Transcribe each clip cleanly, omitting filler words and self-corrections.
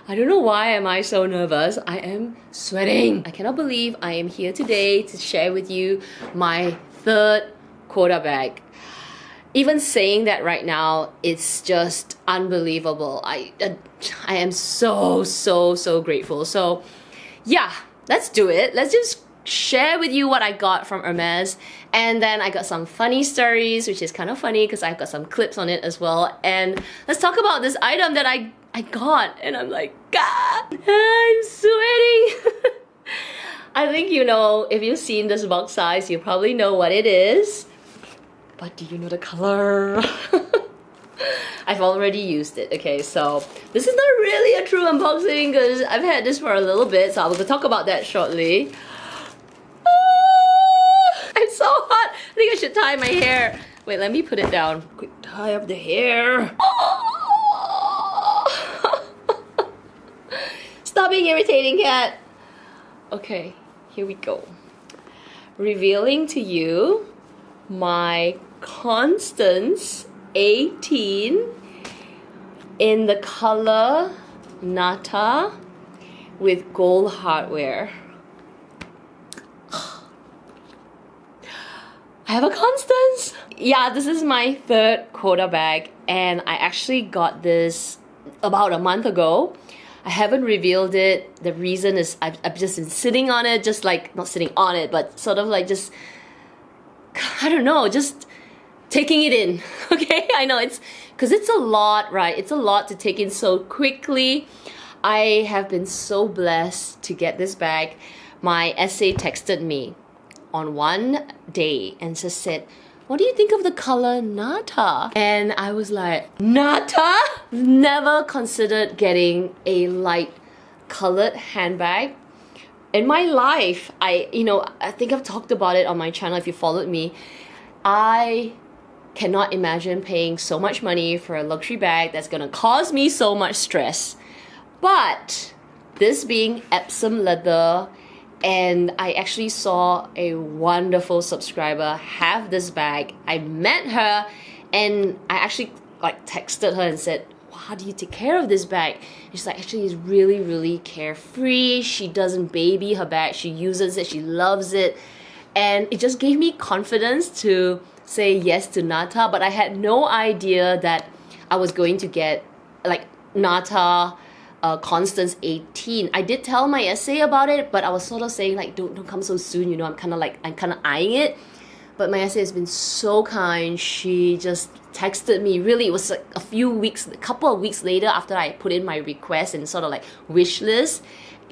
I don't know why am I so nervous. I am sweating. I cannot believe I am here today to share with you my third Quota bag. Even saying that right now, it's just unbelievable. I am so grateful. So yeah, let's do it. Let's just share with you what I got from Hermes, and then I got some funny stories, which is kind of funny because I've got some clips on it as well. And let's talk about this item that I got, and I'm like, God, I'm sweating. I think you know, if you've seen this box size, you probably know what it is. But do you know the color? I've already used it. Okay, so this is not really a true unboxing because I've had this for a little bit, so I will talk about that shortly. I'm so hot. I think I should tie my hair. Wait, let me put it down. Quick tie up the hair. Stop being irritating, cat. Okay, here we go. Revealing to you my Constance 18 in the color Nata with gold hardware. I have a Constance! Yeah, this is my third Quota bag, and I actually got this about a month ago. I haven't revealed it. The reason is I've just been sitting on it, just like, not sitting on it, but sort of like just, I don't know, just taking it in, okay? I know it's, because it's a lot, right? It's a lot to take in so quickly. I have been so blessed to get this bag. My essay texted me on one day and just said, what do you think of the color Nata? And I was like, Nata? Never considered getting a light colored handbag in my life. I think I've talked about it on my channel if you followed me. I cannot imagine paying so much money for a luxury bag that's gonna cause me so much stress. But this being Epsom leather, and I actually saw a wonderful subscriber have this bag. I met her and I actually like texted her and said, well, how do you take care of this bag? And she's like, actually, it's really carefree. She doesn't baby her bag. She uses it. She loves it. And it just gave me confidence to say yes to Nata. But I had no idea that I was going to get like Nata Constance 18. I did tell my essay about it, but I was sort of saying like, don't come so soon, you know, I'm kind of eyeing it. But my essay has been so kind. She just texted me, really, it was like a couple of weeks later after I put in my request and sort of like wish list,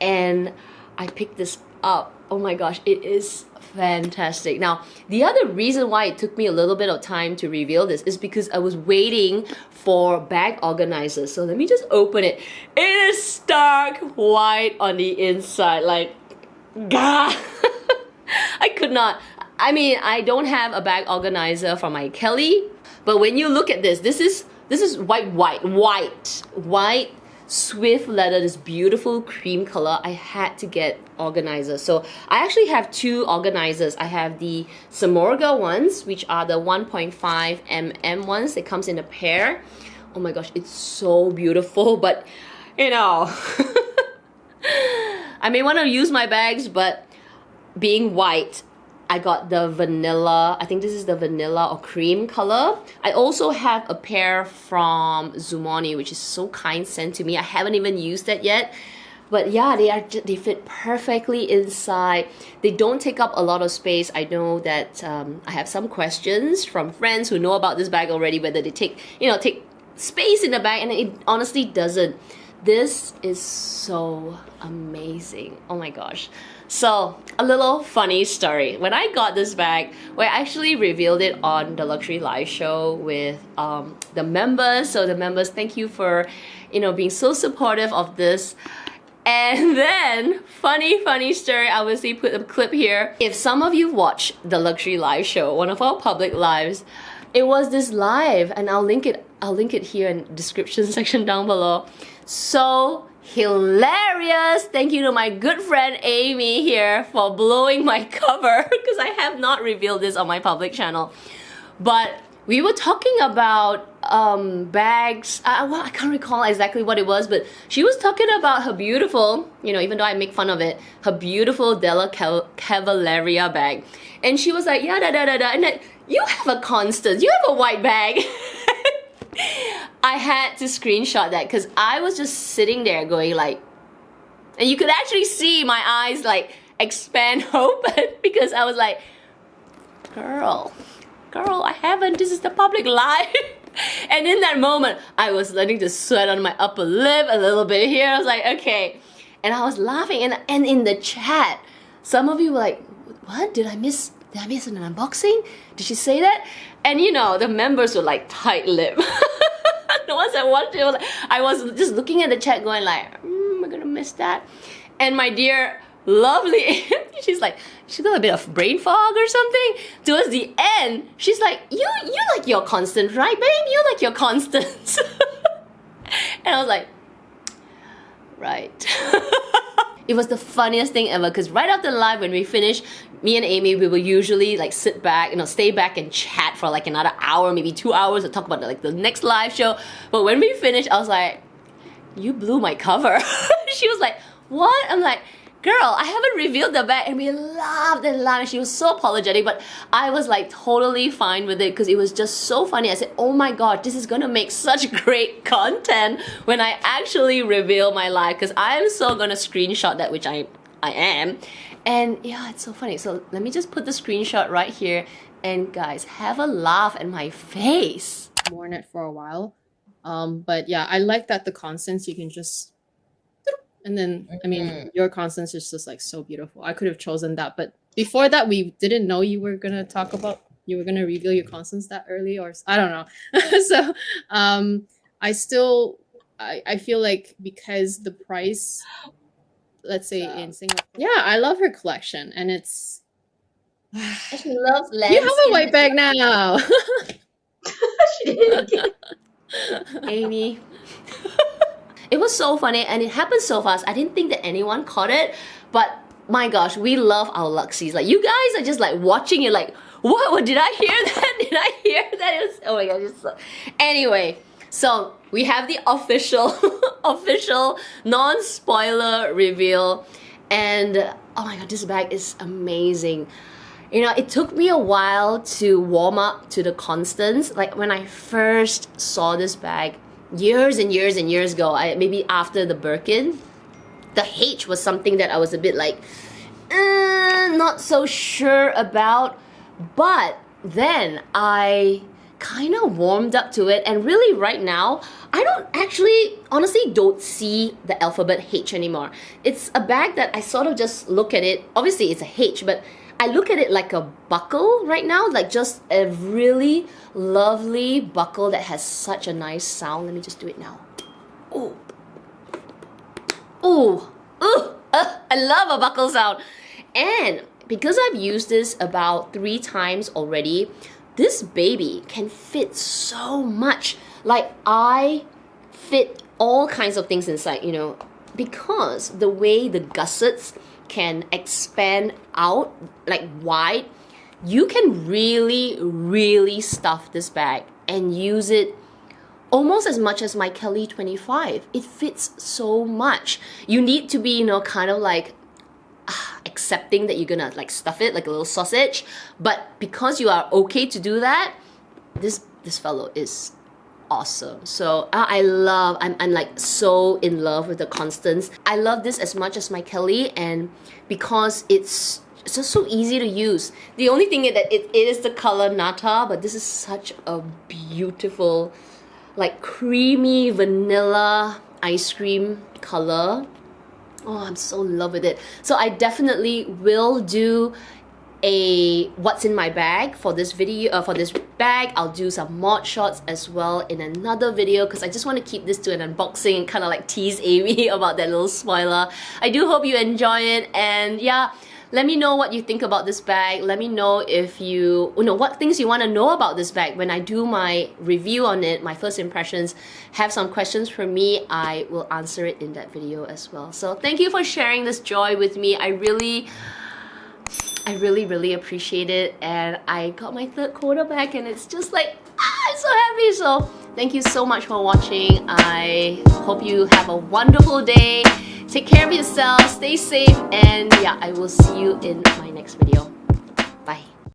and I picked this up. Oh my gosh, it is fantastic. Now, the other reason why it took me a little bit of time to reveal this is because I was waiting for bag organizers. So let me just open it. It is stark white on the inside, like, gah! I could not. I mean, I don't have a bag organizer from my Kelly, but when you look at this is white Swift leather, this beautiful cream color. I had to get organizers. So I actually have two organizers. I have the Samorga ones, which are the 1.5 mm ones. It comes in a pair. Oh my gosh, it's so beautiful, but you know, I may want to use my bags, but being white, I got the vanilla. I think this is the vanilla or cream color. I also have a pair from Zoomoni, which is so kind sent to me. I haven't even used that yet. But yeah, they fit perfectly inside. They don't take up a lot of space. I know that I have some questions from friends who know about this bag already, whether they take space in the bag, and it honestly doesn't. This is so amazing. Oh my gosh. So, a little funny story. When I got this bag, we actually revealed it on the Luxury Live show with the members. So the members, thank you for, being so supportive of this. And then, funny story, I obviously put a clip here. If some of you watch the Luxury Live show, one of our public lives, it was this live, and I'll link it here in the description section down below. So hilarious! Thank you to my good friend Amy here for blowing my cover, because I have not revealed this on my public channel. But we were talking about bags. Well, I can't recall exactly what it was, but she was talking about her beautiful, you know, even though I make fun of it, her beautiful Della Cavalleria bag. And she was like, yeah, da da da da. And then, you have a Constance, you have a white bag. I had to screenshot that because I was just sitting there going like, and you could actually see my eyes like expand open because I was like, girl, I haven't, this is the public life. And in that moment, I was starting to sweat on my upper lip a little bit here. I was like, okay. And I was laughing, and in the chat, some of you were like, what? Did I miss an unboxing? Did she say that? And you know, the members were like tight-lipped. The ones that watched it, I was just looking at the chat going like, I'm gonna miss that. And my dear lovely, she's like, she got a bit of brain fog or something. Towards the end, she's like, you like your Constance, right, babe? You like your Constance. And I was like, right. It was the funniest thing ever because right after live when we finished, me and Amy, we will usually like sit back, you know, stay back and chat for like another hour, maybe 2 hours to talk about like the next live show. But when we finished, I was like, you blew my cover. She was like, what? I'm like, girl, I haven't revealed the bag. And we laughed and laughed. She was so apologetic, but I was like totally fine with it because it was just so funny. I said, oh my god, this is gonna make such great content when I actually reveal my life, because I am so gonna screenshot that, which I am. And yeah, it's so funny. So let me just put the screenshot right here, and guys, have a laugh at my face. Worn it for a while. But yeah, I like that the Constance you can just, and then I mean your Constance is just like so beautiful. I could have chosen that, but before that we didn't know you were gonna reveal your Constance that early, or I don't know. So I feel like because the price, let's say in Singapore, yeah, I love her collection, and it's She loves landscape. you have a white bag now. She didn't get Amy. It was so funny and it happened so fast. I didn't think that anyone caught it, but my gosh, we love our Luxies. Like, you guys are just like watching it like, what did I hear that? Did I hear that? It was, oh my gosh, it's so... Anyway, so we have the official non-spoiler reveal, and oh my god, this bag is amazing. You know, it took me a while to warm up to the Constance. Like when I first saw this bag years and years and years ago, maybe after the Birkin, the H was something that I was a bit like, not so sure about. But then I kind of warmed up to it, and really right now, I don't actually, honestly don't see the alphabet H anymore. It's a bag that I sort of just look at it, obviously it's a H, but I look at it like a buckle right now, like just a really lovely buckle that has such a nice sound. Let me just do it now. Oh, oh, I love a buckle sound. And because I've used this about 3 times already, this baby can fit so much. Like, I fit all kinds of things inside, you know, because the way the gussets can expand out like wide, you can really stuff this bag and use it almost as much as my Kelly 25. It fits so much. You need to be, you know, kind of like accepting that you're gonna like stuff it like a little sausage, but because you are okay to do that, this fellow is awesome. So I'm like so in love with the Constance. I love this as much as my Kelly, and because it's just so easy to use. The only thing is that it is the color Nata, but this is such a beautiful like creamy vanilla ice cream color. Oh, I'm so in love with it. So I definitely will do a what's in my bag for this video, for this bag. I'll do some mod shots as well in another video because I just want to keep this to an unboxing and kind of like tease Amy about that little spoiler. I do hope you enjoy it, and yeah, let me know what you think about this bag. Let me know if you know what things you want to know about this bag when I do my review on it, my first impressions. Have some questions for me, I will answer it in that video as well. So thank you for sharing this joy with me. I really appreciate it, and I got my 3rd Quota bag, and it's just like, I'm so happy. So thank you so much for watching. I hope you have a wonderful day. Take care of yourself, stay safe, and yeah, I will see you in my next video. Bye.